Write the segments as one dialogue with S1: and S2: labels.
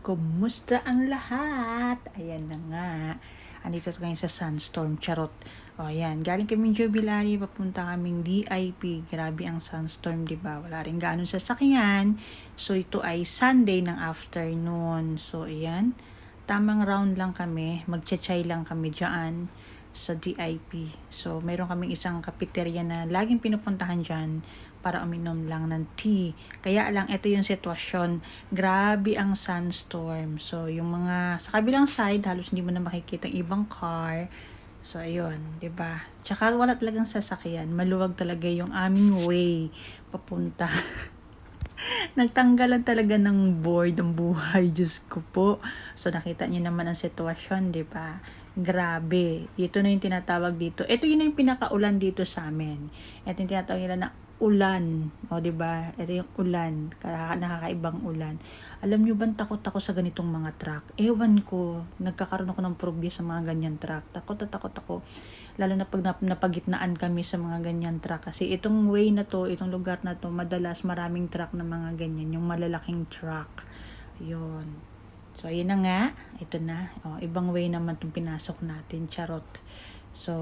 S1: Kumusta ang lahat? Ayan na nga. Andito tayo sa Sunstorm, charot. O ayan, galing kami Jubilary, papunta kaming DIP. Grabe ang Sunstorm, di ba? Wala rin ganun sasakyan. So ito ay Sunday ng afternoon. So ayan, tamang round lang kami. Magcha-chai lang kami dyan sa DIP. So meron kaming isang cafeteria na laging pinupuntahan dyan para uminom lang ng tea. Kaya lang, ito yung sitwasyon. Grabe ang sunstorm. So, yung mga sa kabilang side, halos hindi mo na makikita ang ibang car. So, ayun, 'di ba? Tsaka wala talagang sasakyan. Maluwag talaga yung aming way papunta. Nagtanggalan talaga ng board ang buhay, Diyos ko po. So, nakita niyo naman ang sitwasyon, 'di ba? Grabe. Ito na yung tinatawag dito. Ito yun yung pinakaulan dito sa amin. Ito yung tinatawag nila na ulan. O, 'di ba? Ito yung ulan. Nakakaibang ulan. Alam niyo ba, takot ako sa ganitong mga truck. Ewan ko, nagkakaroon ako ng phobia sa mga ganyan truck. Takot na takot ako. Lalo na pag napagitnaan kami sa mga ganyan truck. Kasi itong way na to, itong lugar na to, madalas maraming truck na mga ganyan. Yung malalaking truck. Yun. So, ayun na nga. Ito na. O, ibang way naman itong pinasok natin. Charot. So,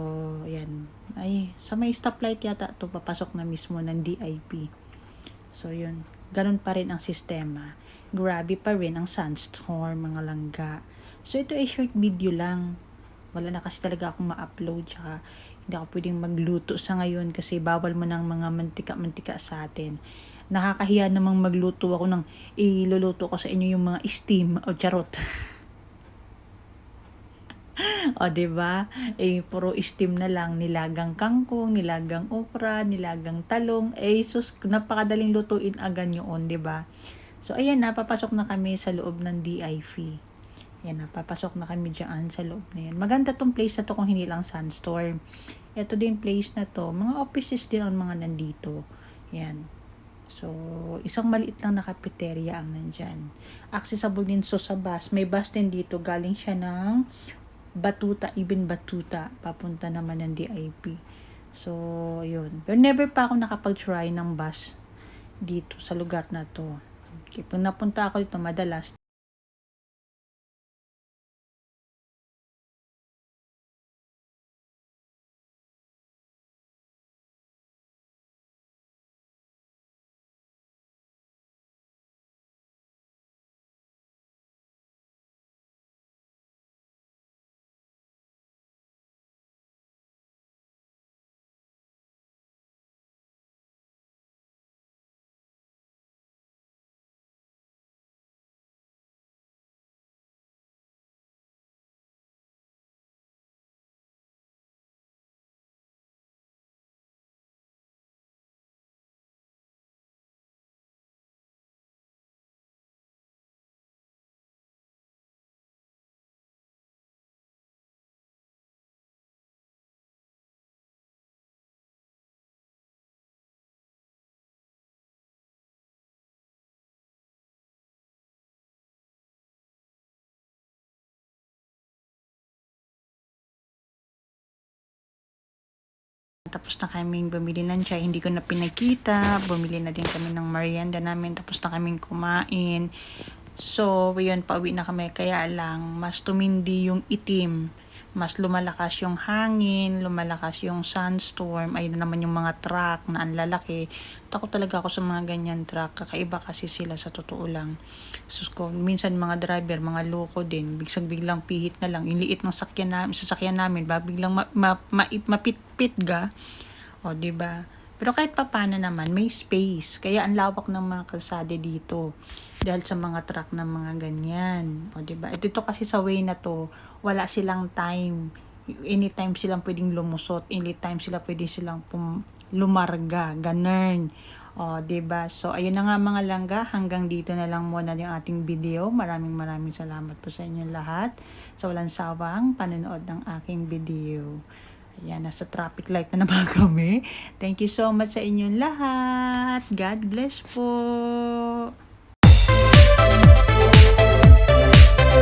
S1: ayan. Ay, sa may stoplight yata ito, papasok na mismo ng DIP. So, yun. Ganun pa rin ang sistema. Grabe pa rin ang sunstorm, mga langga. So, ito ay short video lang. Wala na kasi talaga akong ma-upload. Tsaka, hindi ako pwedeng magluto sa ngayon kasi bawal mo ng mga mantika-mantika sa atin. Nakakahiya namang magluto ako ng iluluto ko sa inyo yung mga steam o charot. O, 'di ba? Puro steam na lang, nilagang kangkong, nilagang okra, nilagang talong. Sus, napakadaling lutuin agad 'yon, 'di ba? So, ayan na, papasok na kami sa loob ng DIV. Ayan na, papasok na kami diyan sa loob na yan. Maganda tong place na to kung hindi lang sunstorm. Ito din place na to, mga offices din ang mga nandito. Ayan. So, isang maliit lang na cafeteria ang nandyan. Accessible din so sa bus. May bus din dito. Galing siya ng Batuta, papunta naman ng DIP. So, yun. Pero never pa ako nakapag-try ng bus dito sa lugar na to. Okay, pag napunta ako dito, madalas tapos na kaming bumili ng chai, hindi ko na pinakita. Bumili na din kami ng merienda namin, tapos na kaming kumain. So, yun, pauwi na kami. Kaya lang, mas tumindi yung itim. Mas lumalakas yung hangin, lumalakas yung sunstorm. Ayun naman yung mga truck na ang lalaki. Takot talaga ako sa mga ganyan truck. Kakaiba kasi sila sa totoo lang. Sus ko, minsan mga driver, mga loko din. Biglang pihit na lang. Yung liit ng sasakyan namin, biglang mapitpit ga. O, diba? Pero kahit papano naman, may space. Kaya ang lawak ng mga kalsada dito. Dahil sa mga truck ng mga ganyan. O, diba? At ito kasi sa way na to, wala silang time. Anytime silang pwedeng lumusot. Anytime silang lumarga. Ganun. O, diba? So, ayun na nga mga langga. Hanggang dito na lang muna yung ating video. Maraming salamat po sa inyong lahat. Sa walang sawang panonood ng aking video. Ayan, nasa traffic light na naman kami. Thank you so much sa inyong lahat. God bless po.